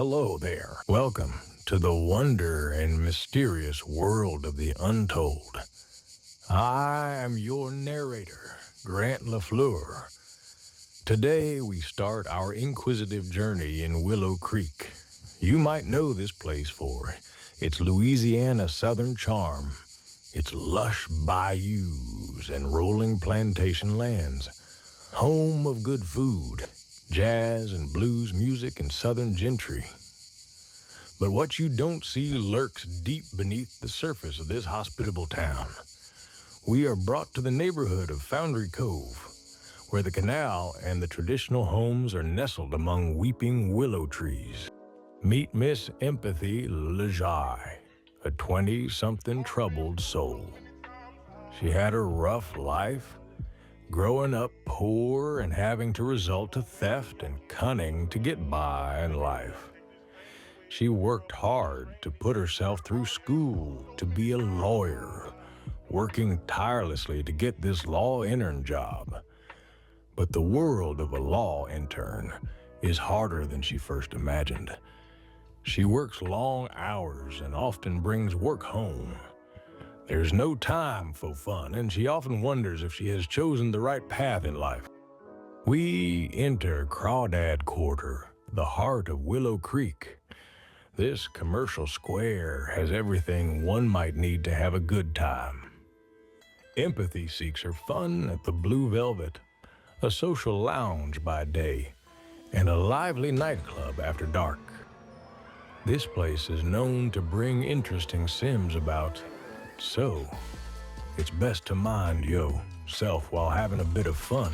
hello there. Welcome to the wonder and mysterious world of the untold. I am your narrator, Grant LaFleur. Today we start our inquisitive journey in Willow Creek. You might know this place for its Louisiana southern charm, its lush bayous and rolling plantation lands, home of good food, jazz and blues music and southern gentry. But what you don't see lurks deep beneath the surface of this hospitable town. We are brought to the neighborhood of Foundry Cove, where the canal and the traditional homes are nestled among weeping willow trees. Meet Miss Empathy Lajoie, a 20-something troubled soul. She had a rough life, growing up poor and having to resort to theft and cunning to get by in life. She worked hard to put herself through school to be a lawyer, working tirelessly to get this law intern job. But the world of a law intern is harder than she first imagined. She works long hours and often brings work home. There's no time for fun, and she often wonders if she has chosen the right path in life. We enter Crawdad Quarter, the heart of Willow Creek. This commercial square has everything one might need to have a good time. Empathy seeks her fun at the Blue Velvet, a social lounge by day, and a lively nightclub after dark. This place is known to bring interesting sims about, so it's best to mind yourself while having a bit of fun.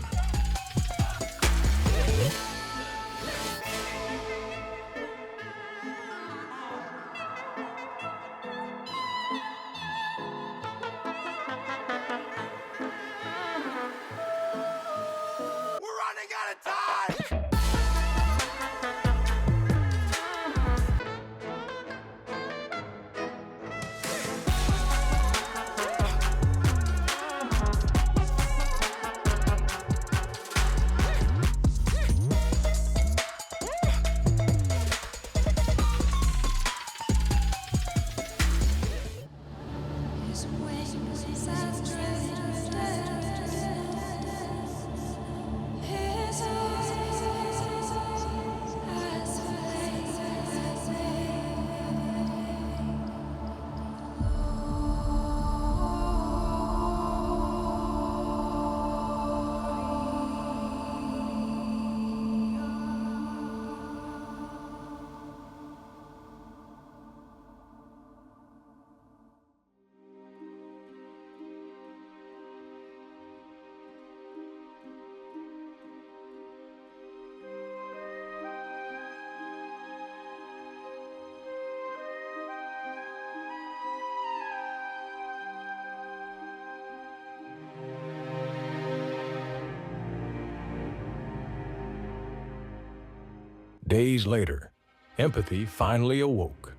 Days later, Empathy finally awoke.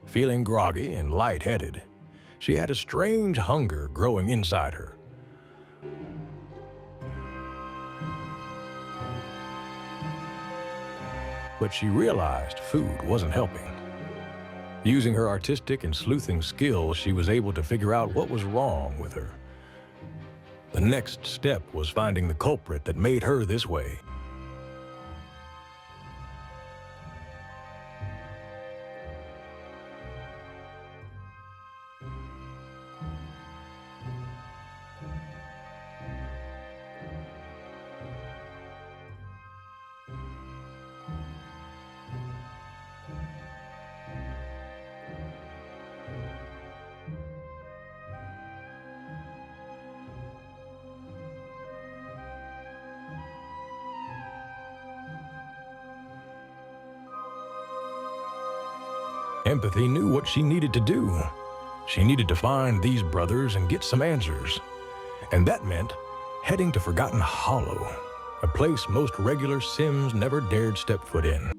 Feeling groggy and lightheaded, she had a strange hunger growing inside her. But she realized food wasn't helping. Using her artistic and sleuthing skills, she was able to figure out what was wrong with her. The next step was finding the culprit that made her this way. Empathy knew what she needed to do. She needed to find these brothers and get some answers. And that meant heading to Forgotten Hollow, a place most regular Sims never dared step foot in.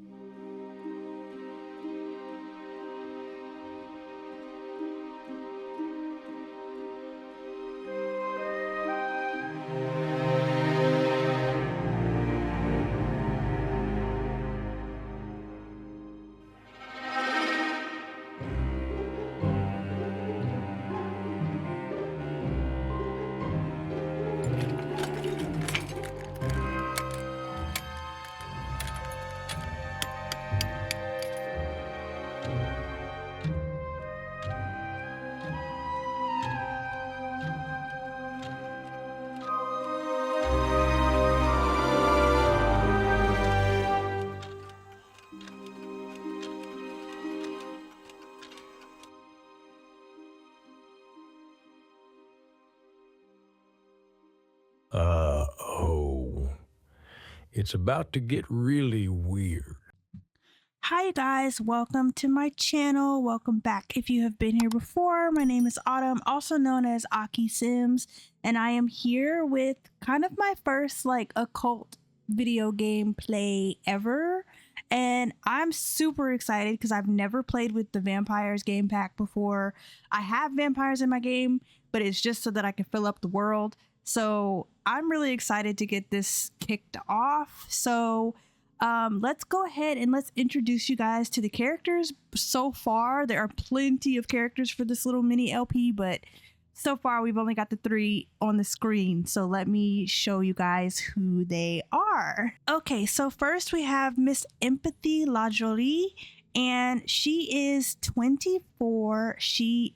Oh. It's about to get really weird. Hi guys, welcome to my channel. Welcome back if you have been here before. My name is Autumn, also known as Akiisims, and I am here with kind of my first occult video game play ever. And I'm super excited because I've never played with the vampires game pack before. I have vampires in my game, but it's just so that I can fill up the world. So I'm really excited to get this kicked off. So let's go ahead and let's introduce you guys to the characters. So far, there are plenty of characters for this little mini LP, but so far we've only got the 3 on the screen. So let me show you guys who they are. Okay, so first we have Miss Empathy Lajoie, and she is 24. She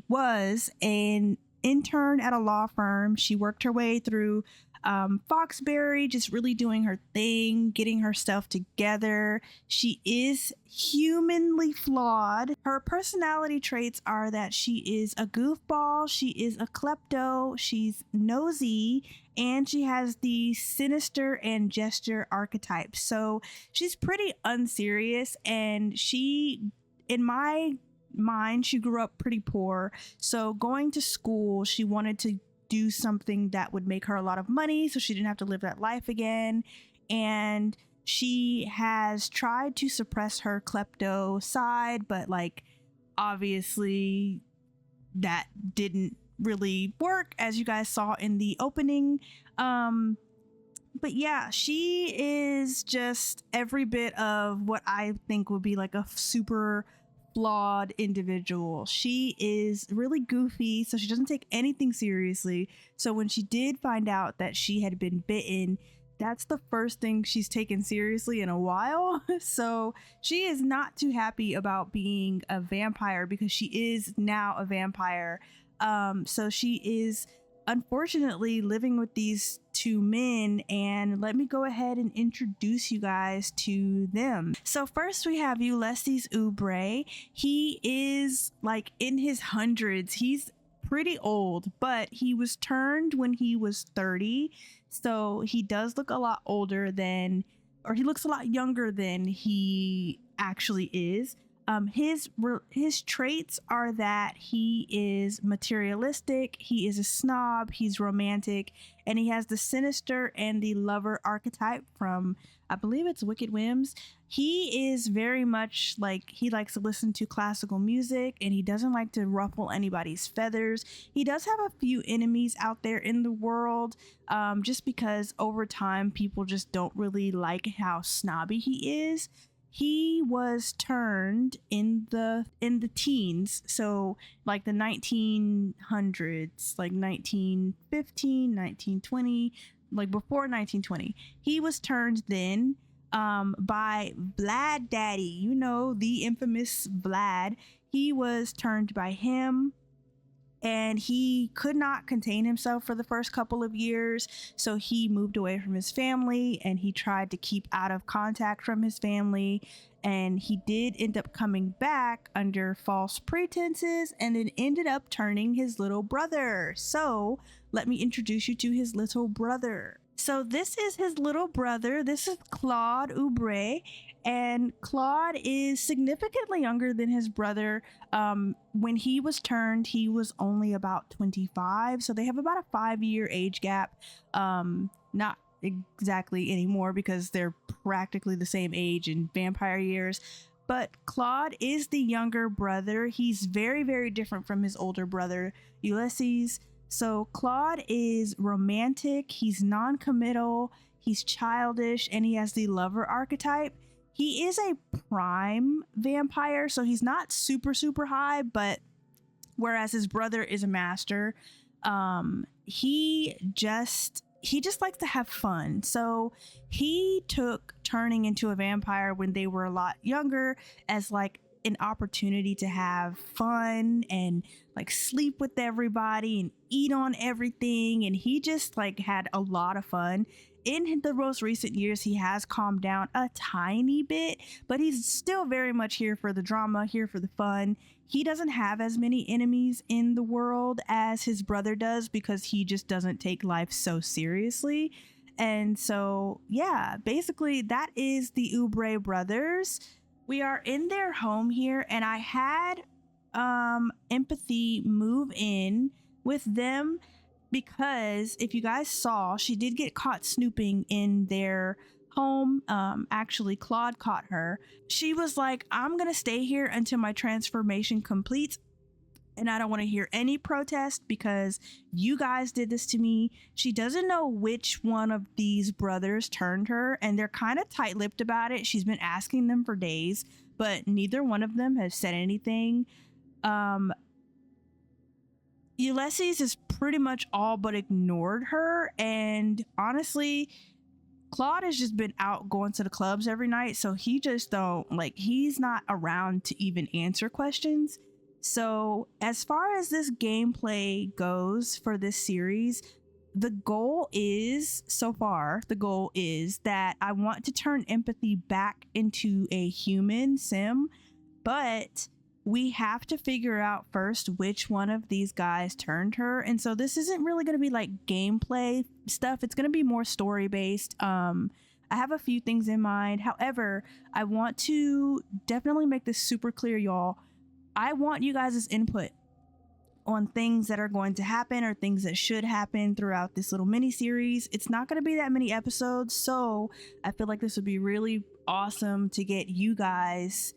was an intern at a law firm. She worked her way through Foxbury, just really doing her thing, getting her stuff together. She is humanly flawed. Her personality traits are that she is a goofball, she is a klepto, she's nosy, and she has the sinister and gesture archetype. So she's pretty unserious, and in my mind, she grew up pretty poor. So going to school, she wanted to do something that would make her a lot of money so she didn't have to live that life again. And she has tried to suppress her klepto side, but obviously that didn't really work, as you guys saw in the opening. But yeah, she is just every bit of what I think would be a super flawed individual. She is really goofy, so she doesn't take anything seriously. So when she did find out that she had been bitten, that's the first thing she's taken seriously in a while. So she is not too happy about being a vampire because she is now a vampire. So she is unfortunately living with these 2 men, and let me go ahead and introduce you guys to them. So first we have Ulysses Oubre. He is in his hundreds. He's pretty old, but he was turned when he was 30, so he does look a lot older than, or he looks a lot younger than he actually is. His traits are that he is materialistic, he is a snob, he's romantic, and he has the sinister and the lover archetype from, I believe it's Wicked Whims. He is very much he likes to listen to classical music, and he doesn't like to ruffle anybody's feathers. He does have a few enemies out there in the world, just because over time people just don't really like how snobby he is. He was turned in the teens, so the 1900s, 1915, 1920, before 1920. He was turned then by Vlad Daddy, the infamous Vlad. He was turned by him, and he could not contain himself for the first couple of years, so he moved away from his family, and he tried to keep out of contact from his family, and he did end up coming back under false pretenses, and then ended up turning his little brother. So let me introduce you to his little brother. So this is his little brother. This is Claude Oubre, and Claude is significantly younger than his brother. When he was turned, he was only about 25, so they have about a 5-year age gap. Not exactly anymore because they're practically the same age in vampire years, but Claude is the younger brother. He's very, very different from his older brother, Ulysses. So Claude is romantic, he's non-committal, he's childish, and he has the lover archetype. He is a prime vampire, so he's not super, super high, but whereas his brother is a master, he just likes to have fun. So he took turning into a vampire when they were a lot younger as an opportunity to have fun and sleep with everybody and eat on everything, and he just had a lot of fun. in the most recent years, he has calmed down a tiny bit, but he's still very much here for the drama, here for the fun. He doesn't have as many enemies in the world as his brother does because he just doesn't take life so seriously. And so, yeah, basically that is the Oubre brothers. We are in their home here, and I had Empathy move in with them because if you guys saw, she did get caught snooping in their home. Actually, Claude caught her. She was like, I'm gonna stay here until my transformation completes, and I don't want to hear any protest because you guys did this to me. She doesn't know which one of these brothers turned her, and they're kind of tight-lipped about it. She's been asking them for days, but neither one of them has said anything. Ulysses has pretty much all but ignored her, and honestly, Claude has just been out going to the clubs every night, so he just don't, like, he's not around to even answer questions. So as far as this gameplay goes for this series, the goal is that I want to turn Empathy back into a human sim, but we have to figure out first which one of these guys turned her. And so this isn't really going to be like gameplay stuff. It's going to be more story based. I have a few things in mind. However, I want to definitely make this super clear, y'all. I want you guys' input on things that are going to happen or things that should happen throughout this little mini series. It's not going to be that many episodes, so I feel like this would be really awesome to get you guys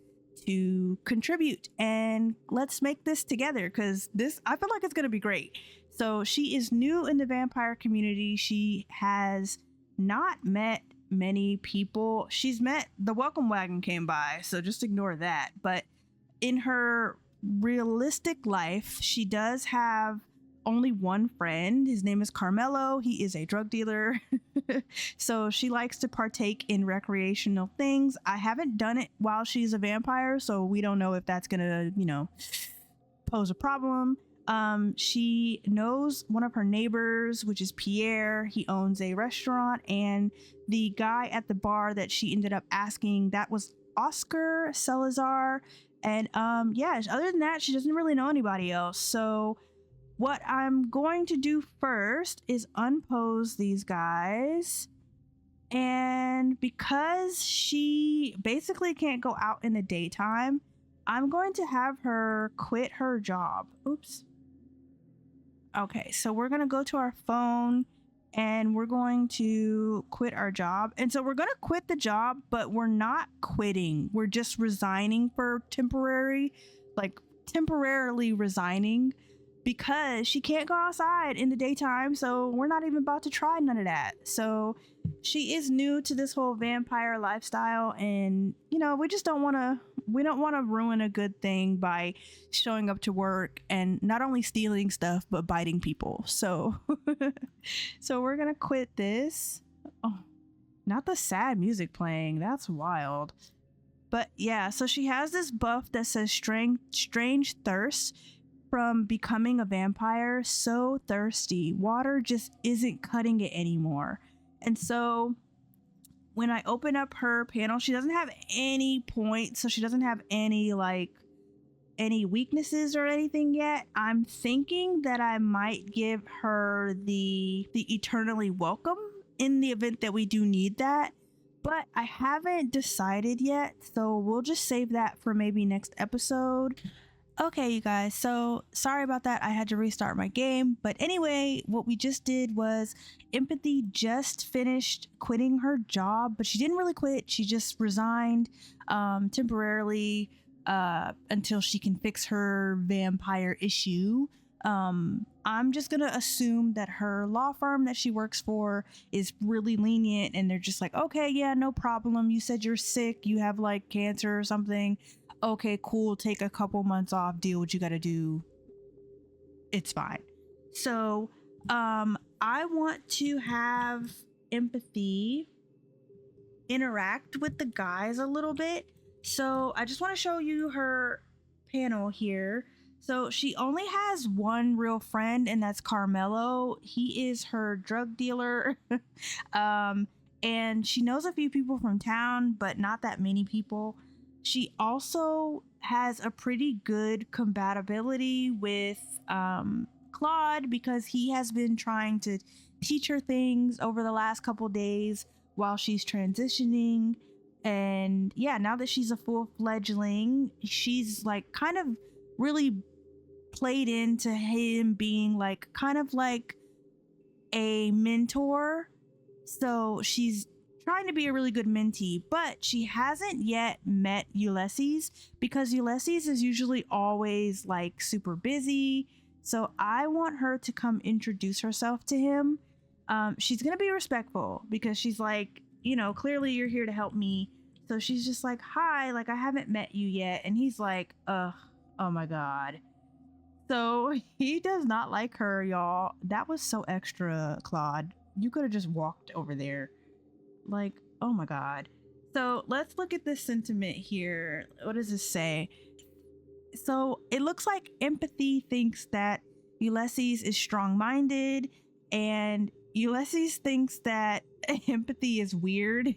to contribute, and let's make this together because I feel like it's going to be great. So she is new in the vampire community. She has not met many people. She's met the welcome wagon came by, so just ignore that. But in her realistic life, she does have only one friend. His name is Carmelo. He is a drug dealer. So she likes to partake in recreational things. I haven't done it while she's a vampire, so we don't know if that's gonna, pose a problem. She knows one of her neighbors, which is Pierre. He owns a restaurant, and the guy at the bar that she ended up asking, that was Oscar Salazar. And other than that, she doesn't really know anybody else. So what I'm going to do first is unpose these guys. And because she basically can't go out in the daytime, I'm going to have her quit her job. Oops. Okay, so we're going to go to our phone and we're going to quit our job. And so we're going to quit the job, but we're not quitting. We're just resigning for temporarily resigning, because she can't go outside in the daytime, so we're not even about to try none of that. So she is new to this whole vampire lifestyle, and we don't want to ruin a good thing by showing up to work and not only stealing stuff but biting people. So so we're gonna quit this. Oh, not the sad music playing, that's wild. But yeah, so she has this buff that says strange thirst from becoming a vampire. So thirsty, water just isn't cutting it anymore. And so when I open up her panel, she doesn't have any points, so she doesn't have any weaknesses or anything yet. I'm thinking that I might give her the eternally welcome in the event that we do need that, but I haven't decided yet, so we'll just save that for maybe next episode. Okay, you guys, so sorry about that. I had to restart my game. But anyway, what we just did was Empathy just finished quitting her job, but she didn't really quit. She just resigned temporarily until she can fix her vampire issue. I'm just going to assume that her law firm that she works for is really lenient, and they're just like, okay, yeah, no problem. You said you're sick. You have like cancer or something. Okay, cool, take a couple months off, deal what you gotta do, it's fine. So I want to have Empathy interact with the guys a little bit. So I just want to show you her panel here. So she only has one real friend, and that's Carmelo. He is her drug dealer. And she knows a few people from town, but not that many people. She also has a pretty good compatibility with Claude, because he has been trying to teach her things over the last couple days while she's transitioning. And yeah, now that she's a full fledgling, she's like kind of really played into him being like kind of like a mentor. So she's trying to be a really good mentee, but she hasn't yet met Ulysses, because Ulysses is usually always like super busy. So I want her to come introduce herself to him. She's gonna be respectful, because she's like, you know, clearly you're here to help me. So she's just like, hi, like I haven't met you yet. And he's like, oh my God. So he does not like her, y'all. That was so extra, Claude. You could have just walked over there. Like, oh my God. So let's look at this sentiment here. What does this say? So it looks like Empathy thinks that Ulysses is strong-minded, and Ulysses thinks that Empathy is weird.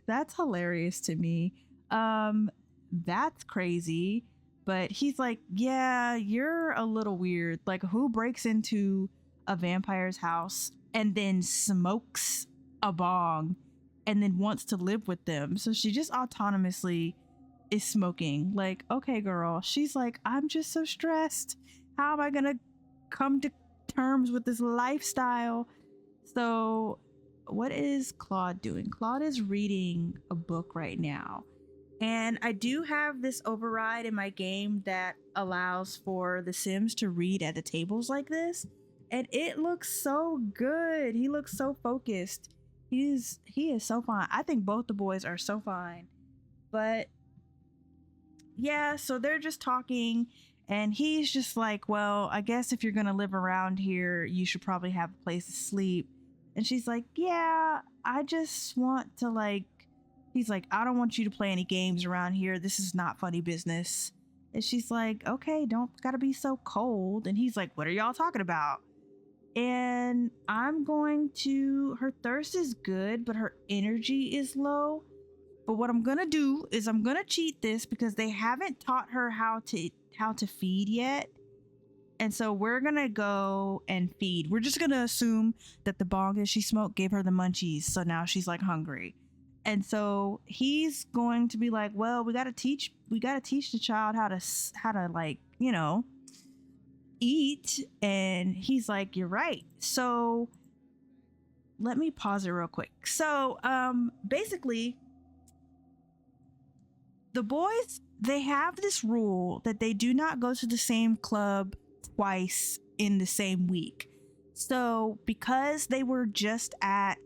That's hilarious to me. That's crazy. But he's like, yeah, you're a little weird. Like, who breaks into a vampire's house and then smokes a bong and then wants to live with them? So she just autonomously is smoking. Like, okay, girl. She's like, I'm just so stressed. How am I gonna come to terms with this lifestyle? So what is Claude doing? Claude is reading a book right now. And I do have this override in my game that allows for the Sims to read at the tables like this. And it looks so good. He looks so focused. He is so fine. I think both the boys are so fine. But yeah, so they're just talking, and he's just like, well, I guess if you're going to live around here, you should probably have a place to sleep. And she's like, yeah, I just want to like, he's like, I don't want you to play any games around here. This is not funny business. And she's like, okay, don't gotta be so cold. And he's like, what are y'all talking about? And her thirst is good, but her energy is low. But what I'm gonna do is I'm gonna cheat this, because they haven't taught her how to feed yet. And so we're gonna go and feed. We're just gonna assume that the bong that she smoked gave her the munchies. So now she's like hungry. And so he's going to be like, well, we got to teach the child how to like, you know, eat. And he's like, you're right. So let me pause it real quick. So basically the boys, they have this rule that they do not go to the same club twice in the same week. So because they were just at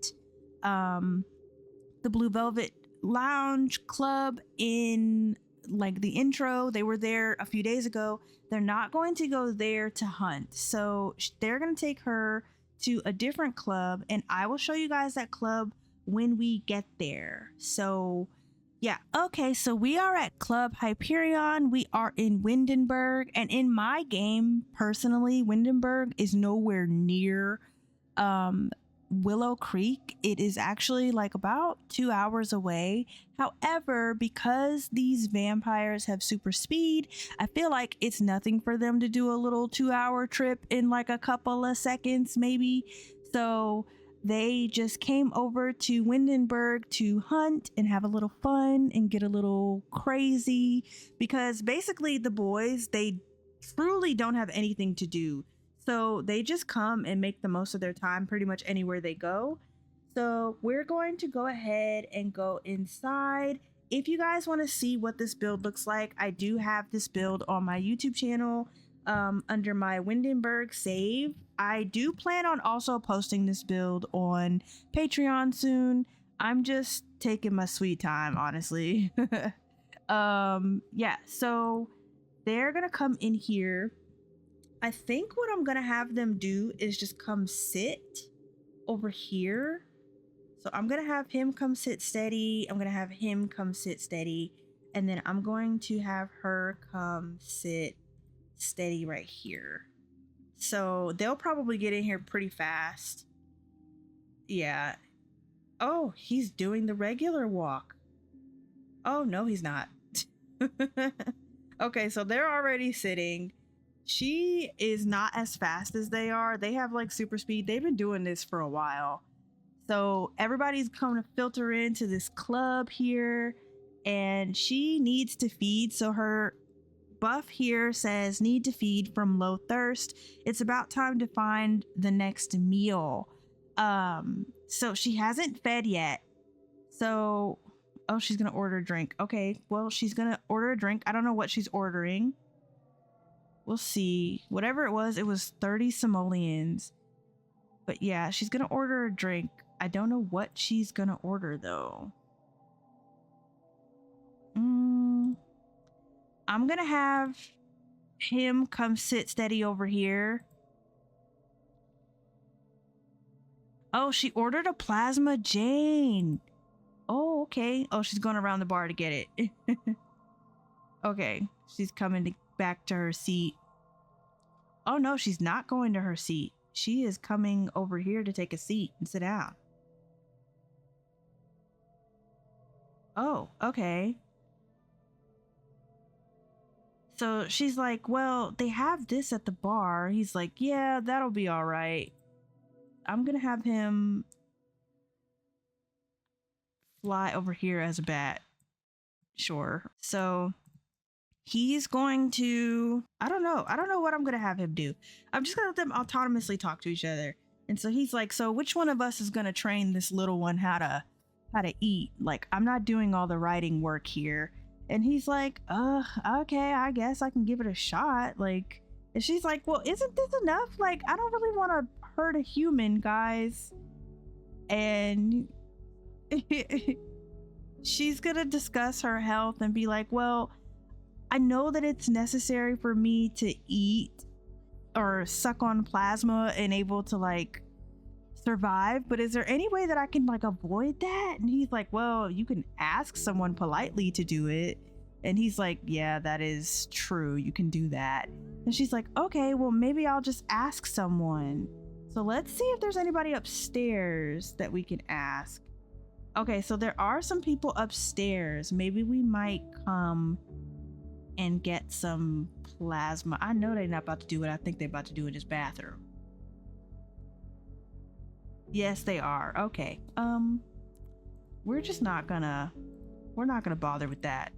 the Blue Velvet Lounge Club in like the intro, they were there a few days ago. They're not going to go there to hunt. So they're going to take her to a different club, and I will show you guys that club when we get there. So yeah. Okay, so we are at Club Hyperion. We are in Windenburg, and in my game, personally, Windenburg is nowhere near Willow Creek. It is actually like about 2 hours away. However, because these vampires have super speed, I feel like it's nothing for them to do a little 2-hour trip in like a couple of seconds maybe. So they just came over to Windenburg to hunt and have a little fun and get a little crazy, because basically the boys, they truly don't have anything to do. So they just come and make the most of their time pretty much anywhere they go. So we're going to go ahead and go inside. If you guys want to see what this build looks like, I do have this build on my YouTube channel under my Windenburg save. I do plan on also posting this build on Patreon soon. I'm just taking my sweet time, honestly. Yeah, so they're gonna come in here. I think what I'm gonna have them do is just come sit over here. So I'm gonna have him come sit steady. I'm gonna have him come sit steady. And then I'm going to have her come sit steady right here. So they'll probably get in here pretty fast. Yeah. Oh, he's doing the regular walk. Oh, no, he's not. Okay, so they're already sitting. She is not as fast as they are. They have like super speed. They've been doing this for a while. So everybody's coming to filter into this club here, and she needs to feed. So her buff here says need to feed from low thirst. It's about time to find the next meal. So she hasn't fed yet. So, oh, she's gonna order a drink. Okay, well, she's gonna order a drink. I don't know what she's ordering. We'll see. Whatever it was 30 simoleons. But yeah, she's gonna order a drink. I don't know what she's gonna order though. I'm gonna have him come sit steady over here. Oh, she ordered a plasma Jane. Oh, okay. Oh, she's going around the bar to get it. Okay, she's coming back to her seat. Oh no, she's not going to her seat. She is coming over here to take a seat and sit down. Oh, okay. So she's like, well, they have this at the bar. He's like, yeah, that'll be all right. I'm gonna have him fly over here as a bat. Sure. So he's going to, I don't know what I'm gonna have him do. I'm just gonna let them autonomously talk to each other. And so he's like, so which one of us is gonna train this little one how to eat? Like, I'm not doing all the writing work here. And he's like, okay, I guess I can give it a shot. Like, and she's like, well, isn't this enough? Like, I don't really want to hurt a human, guys. And she's gonna discuss her health and be like, well, I know that it's necessary for me to eat or suck on plasma and able to like survive, but is there any way that I can like avoid that? And he's like, well, you can ask someone politely to do it. And he's like, yeah, that is true, you can do that. And she's like, okay, well, maybe I'll just ask someone. So let's see if there's anybody upstairs that we can ask. Okay, so there are some people upstairs. Maybe we might come and get some plasma. I know they're not about to do what I think they're about to do in this bathroom. Yes, they are. Okay. We're not gonna bother with that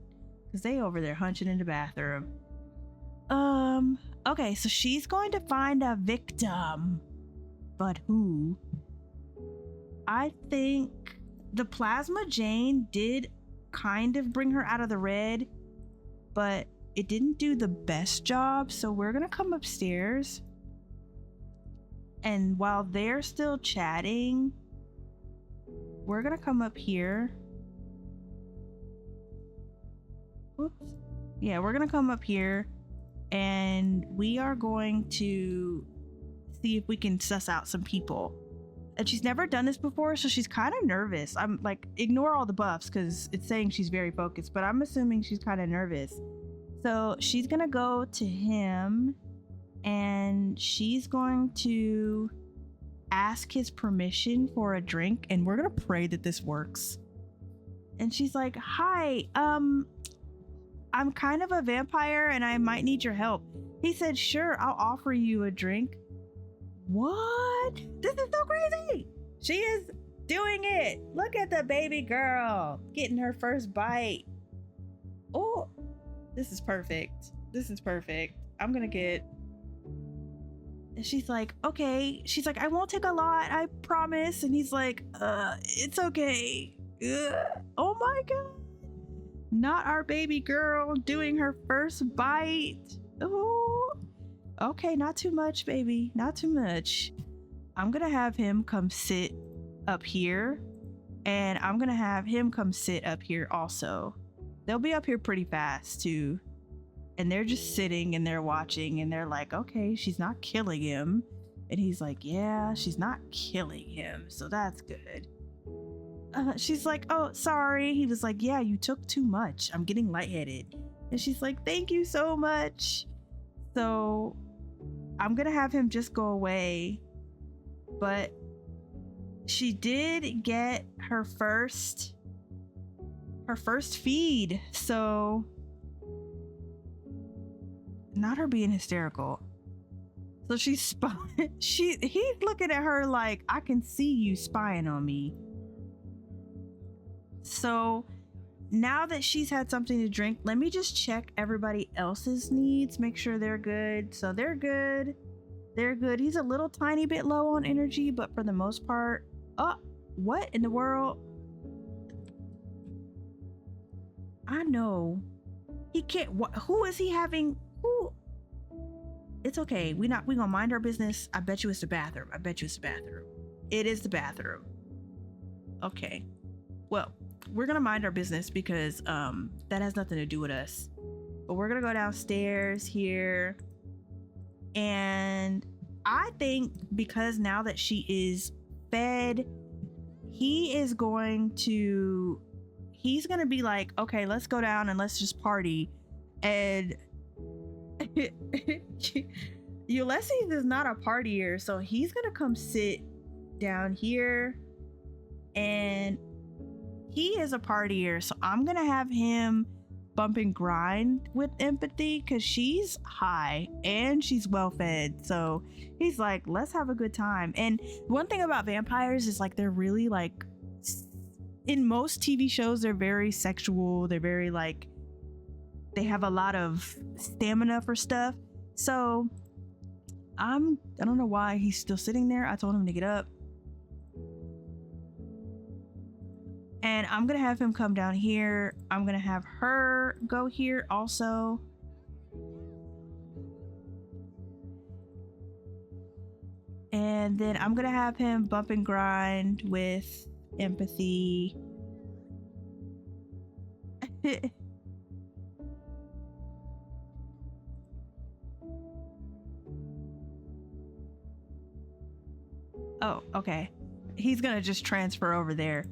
because they over there hunching in the bathroom. Okay, so she's going to find a victim, but who? I think the plasma Jane did kind of bring her out of the red, but it didn't do the best job. So we're gonna come upstairs. And while they're still chatting, we're gonna come up here. Oops. Yeah, we're gonna come up here and we are going to see if we can suss out some people. And she's never done this before, so she's kind of nervous. I'm like, ignore all the buffs because it's saying she's very focused, but I'm assuming she's kind of nervous. So she's gonna go to him and she's going to ask his permission for a drink, and we're gonna pray that this works. And she's like, hi, I'm kind of a vampire and I might need your help. He said, sure, I'll offer you a drink. What? This is so crazy. She is doing it. Look at the baby girl getting her first bite. Oh, this is perfect. This is perfect. I'm gonna get. And she's like, okay. She's like, I won't take a lot, I promise. And he's like, it's okay. Ugh. Oh my god. Not our baby girl doing her first bite. Oh. Okay, not too much, baby. Not too much. I'm gonna have him come sit up here. And I'm gonna have him come sit up here also. They'll be up here pretty fast too. And they're just sitting and they're watching and they're like, okay, she's not killing him. And he's like, yeah, she's not killing him. So that's good. she's like, oh, sorry. He was like, yeah, you took too much. I'm getting lightheaded. And she's like, thank you so much. So I'm gonna have him just go away. But she did get her first feed. So not her being hysterical. So he's looking at her like, I can see you spying on me. So now that she's had something to drink, let me just check everybody else's needs, make sure they're good. So they're good. They're good. He's a little tiny bit low on energy, but for the most part, what in the world? I know. He can't, who is he having? Who? It's okay. We gonna mind our business. I bet you it's the bathroom. It is the bathroom. Okay. Well, we're gonna mind our business because that has nothing to do with us. But we're gonna go downstairs here. And I think because now that she is fed, he's gonna be like, okay, let's go down and let's just party. And Ulysses is not a partier, so he's gonna come sit down here, and he is a partier, so I'm gonna have him bump and grind with Empathy because she's high and she's well fed. So he's like, let's have a good time. And one thing about vampires is like, they're really like, in most TV shows, they're very sexual. They're very like, they have a lot of stamina for stuff. So I don't know why he's still sitting there. I told him to get up. And I'm gonna have him come down here. I'm gonna have her go here also. And then I'm gonna have him bump and grind with Empathy. Oh, okay. He's gonna just transfer over there.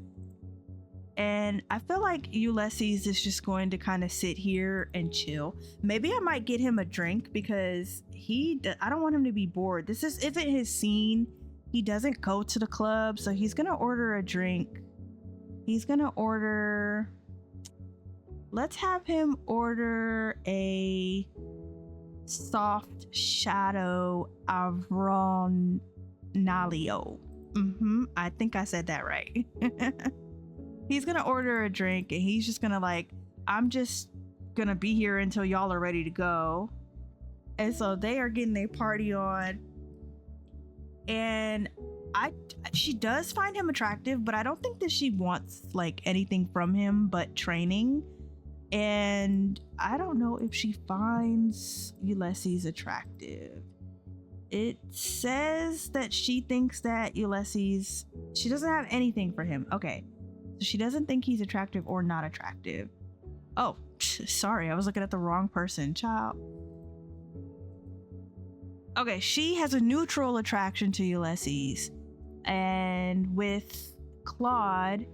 And I feel like Ulysses is just going to kind of sit here and chill. Maybe I might get him a drink because I don't want him to be bored. This isn't his scene. He doesn't go to the club, so he's gonna order a drink. Let's have him order a soft shadow Avronalio. I think I said that right. He's gonna order a drink and he's just gonna like, I'm just gonna be here until y'all are ready to go. And so they are getting their party on. And she does find him attractive, but I don't think that she wants like anything from him but training. And I don't know if she finds Ulysses attractive. It says that she thinks that Ulysses, she doesn't have anything for him. Okay. So she doesn't think he's attractive or not attractive. Oh, sorry. I was looking at the wrong person, child. Okay, she has a neutral attraction to Ulysses. And with Claude,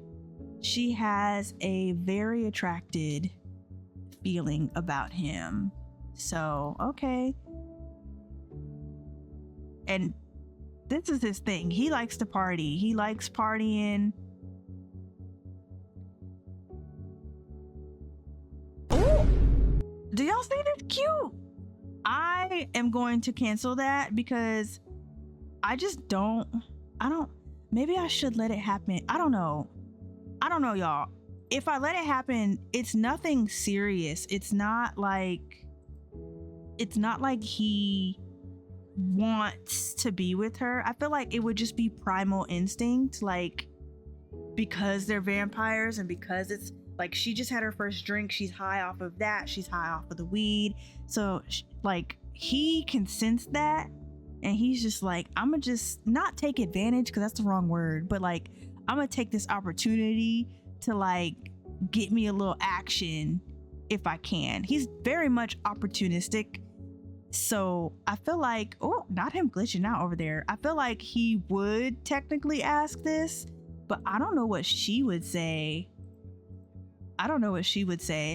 she has a very attracted feeling about him. So, okay. And this is his thing. He likes to party. He likes partying. Oh! Do y'all see this cute? I am going to cancel that because I don't, maybe I should let it happen. I don't know, y'all. If I let it happen, it's nothing serious. It's not like he wants to be with her. I feel like it would just be primal instinct, like, because they're vampires and because it's like she just had her first drink, she's high off of that, she's high off of the weed, so like he can sense that, and he's just like, I'm gonna just not take advantage because that's the wrong word, but like I'm gonna take this opportunity to like get me a little action if I can. He's very much opportunistic. So I feel like, oh, not him glitching out over there. I feel like he would technically ask this, but I don't know what she would say.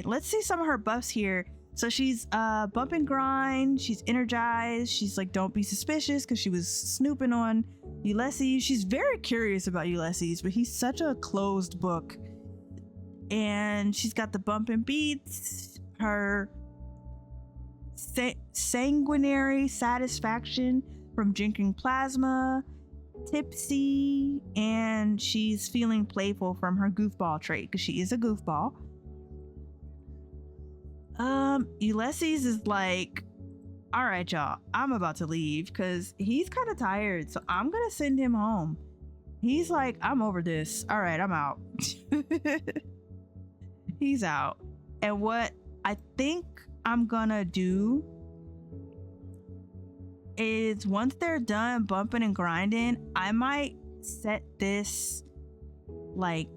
Let's see some of her buffs here. So she's bump and grind, she's energized, she's like, don't be suspicious, because she was snooping on Ulysses. She's very curious about Ulysses, but he's such a closed book. And she's got the bump and beats, her sanguinary satisfaction from drinking plasma, tipsy, and she's feeling playful from her goofball trait, because she is a goofball. Ulysses is like, all right, y'all, I'm about to leave because he's kind of tired, so I'm gonna send him home. He's like, I'm over this. All right, I'm out. He's out. And what I think I'm gonna do is, once they're done bumping and grinding, I might set this like,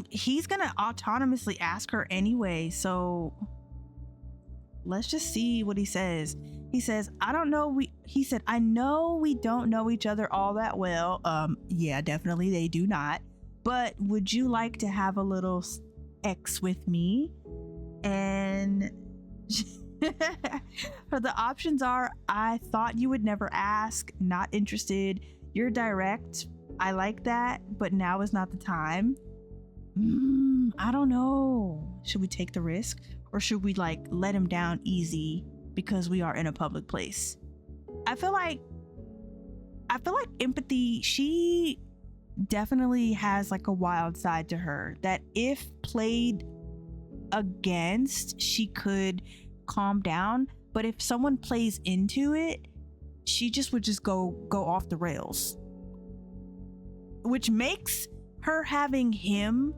he's gonna autonomously ask her anyway, so let's just see what he says. He says, I know we don't know each other all that well. Yeah, definitely they do not. But would you like to have a little X with me? And the options are, I thought you would never ask, not interested, you're direct, I like that, but now is not the time. I don't know. Should we take the risk, or should we like let him down easy because we are in a public place? I feel like Empathy, she definitely has like a wild side to her that if played against, she could calm down, but if someone plays into it, she would just go off the rails, which makes her having him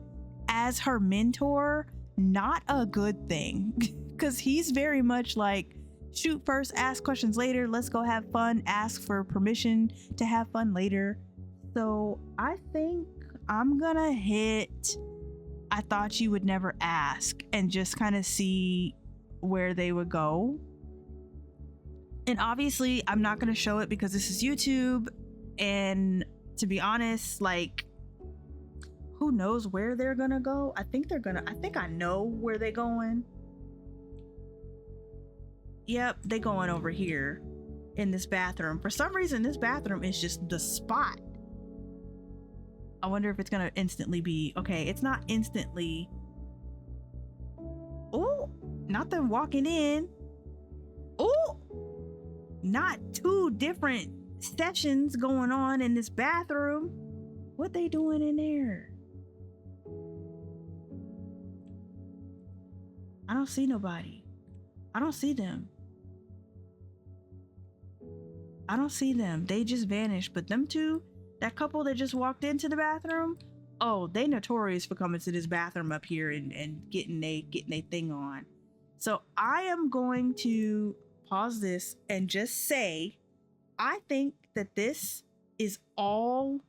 as her mentor not a good thing, because he's very much like, shoot first, ask questions later, let's go have fun, ask for permission to have fun later. So I think I'm gonna hit I thought you would never ask and just kind of see where they would go. And obviously I'm not gonna show it because this is YouTube, and to be honest, like, who knows where they're gonna go. I think I know where they're going. Yep, they going over here in this bathroom. For some reason, this bathroom is just the spot. I wonder if it's gonna instantly be, okay, it's not instantly. Oh, not them walking in. Oh, not two different sessions going on in this bathroom. What they doing in there? I don't see nobody. I don't see them. They just vanished. But them two, that couple that just walked into the bathroom, oh, they notorious for coming to this bathroom up here and getting they thing on. So I am going to pause this and just say, I think that this is all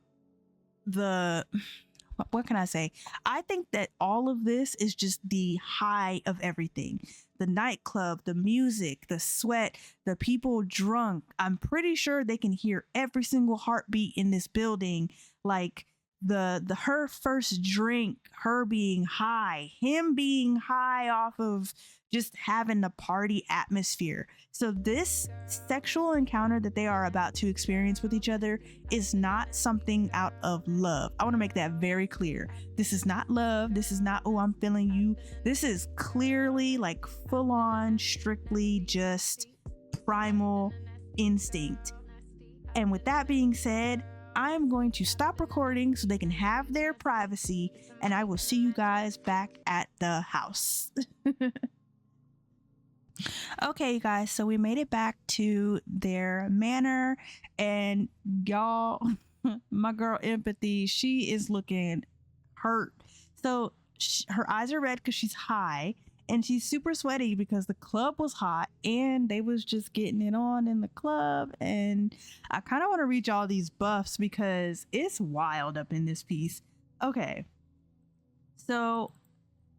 the, what can I say? I think that all of this is just the high of everything. The nightclub, the music, the sweat, the people drunk. I'm pretty sure they can hear every single heartbeat in this building. Like her first drink, her being high, him being high off of just having the party atmosphere. So this sexual encounter that they are about to experience with each other is not something out of love. I want to make that very clear. This is not love. This is not, oh, I'm feeling you. This is clearly like full on, strictly just primal instinct. And with that being said, I'm going to stop recording so they can have their privacy, and I will see you guys back at the house. Okay, you guys, so we made it back to their manor, and y'all, my girl Empathy, she is looking hurt. So her eyes are red because she's high, and she's super sweaty because the club was hot and they was just getting it on in the club. And I kind of want to reach all these buffs because it's wild up in this piece. Okay, so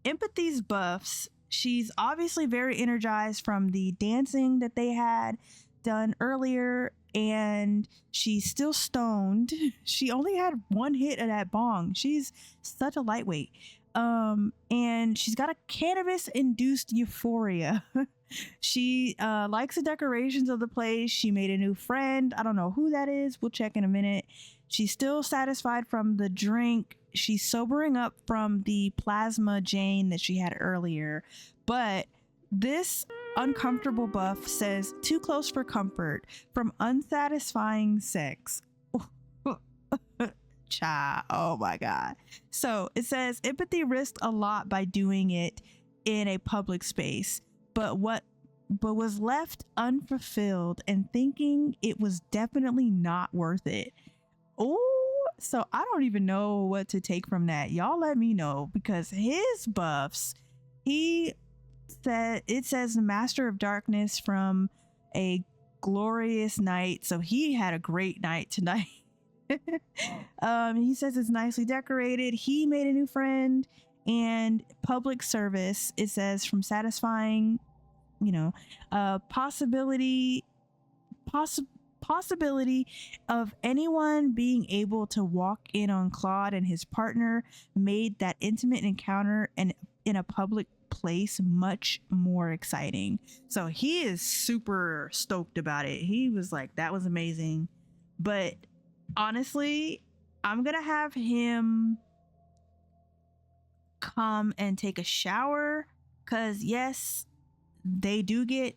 Empathy's buffs. She's obviously very energized from the dancing that they had done earlier. and she's still stoned. She only had one hit of that bong. She's such a lightweight. And she's got a cannabis induced euphoria. She likes the decorations of the place. She made a new friend. I don't know who that is. We'll check in a minute. She's still satisfied from the drink. She's sobering up from the plasma Jane that she had earlier. But this uncomfortable buff says too close for comfort from unsatisfying sex. Cha, oh my god. So it says empathy risked a lot by doing it in a public space, but was left unfulfilled and thinking it was definitely not worth it. Oh, so I don't even know what to take from that. Y'all let me know, because his buffs, it says the Master of Darkness from a glorious night. So he had a great night tonight. He says it's nicely decorated. He made a new friend. And public service, it says from satisfying, possibility of anyone being able to walk in on Claude and his partner made that intimate encounter and in a public place much more exciting. So he is super stoked about it. He was like, that was amazing. But honestly, I'm gonna have him come and take a shower, because yes, they do get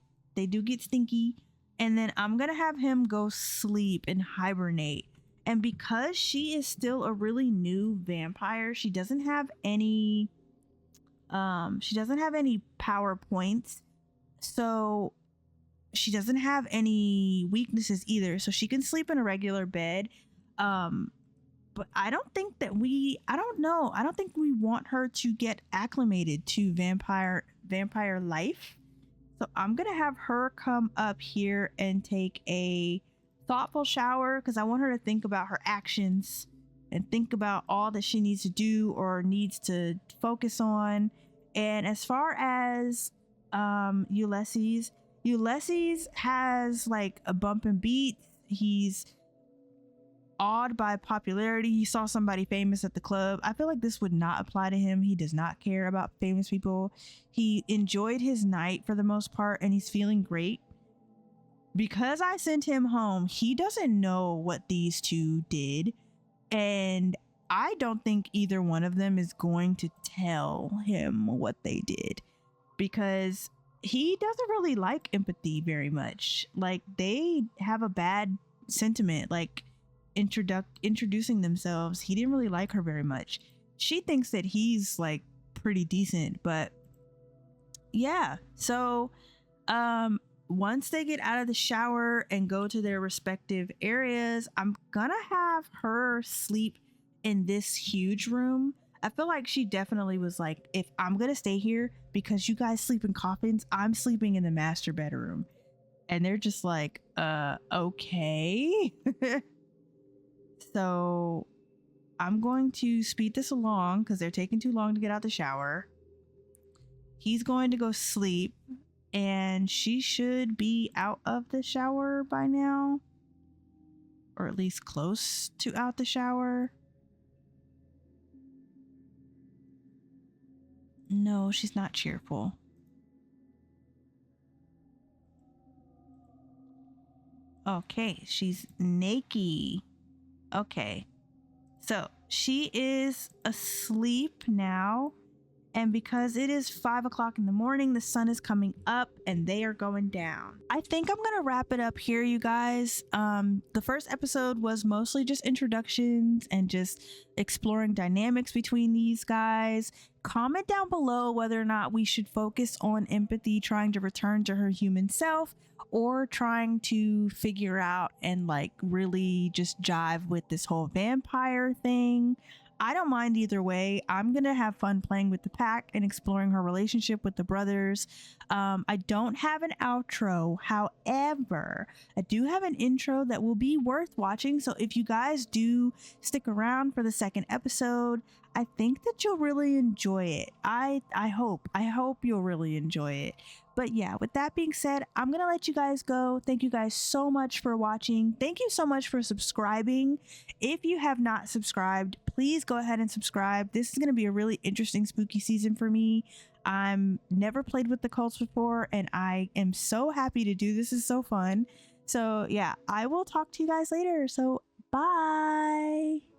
stinky, and then I'm gonna have him go sleep and hibernate. And because she is still a really new vampire, she doesn't have any power points, so she doesn't have any weaknesses either, so she can sleep in a regular bed. But I don't think we want her to get acclimated to vampire life. So I'm gonna have her come up here and take a thoughtful shower, because I want her to think about her actions and think about all that she needs to do or needs to focus on. And as far as Ulysses has like a bump and beat. He's awed by popularity. He saw somebody famous at the club. I feel like this would not apply to him. He does not care about famous people. He enjoyed his night for the most part, and he's feeling great. Because I sent him home, he doesn't know what these two did, and I don't think either one of them is going to tell him what they did, because he doesn't really like Empathy very much. Like, they have a bad sentiment, like introducing themselves. He didn't really like her very much. She thinks that he's like pretty decent, but yeah. So once they get out of the shower and go to their respective areas, I'm gonna have her sleep in this huge room. I feel like she definitely was like, if I'm gonna stay here because you guys sleep in coffins, I'm sleeping in the master bedroom. And they're just like, okay. So I'm going to speed this along because they're taking too long to get out the shower. He's going to go sleep, and she should be out of the shower by now, or at least close to out the shower. No, she's not cheerful. Okay, she's naked. Okay, so she is asleep now, and because it is 5 o'clock in the morning, the sun is coming up and they are going down. I think I'm gonna wrap it up here, you guys. The first episode was mostly just introductions and just exploring dynamics between these guys. Comment down below whether or not we should focus on Empathy trying to return to her human self, or trying to figure out and like really just jive with this whole vampire thing. I don't mind either way. I'm gonna have fun playing with the pack and exploring her relationship with the brothers. I don't have an outro, however I do have an intro that will be worth watching, so if you guys do stick around for the second episode, I think that you'll really enjoy it. I hope you'll really enjoy it. But yeah, with that being said, I'm going to let you guys go. Thank you guys so much for watching. Thank you so much for subscribing. If you have not subscribed, please go ahead and subscribe. This is going to be a really interesting spooky season for me. I'm never played with the cults before, and I am so happy to do this. Is so fun. So yeah, I will talk to you guys later. So bye.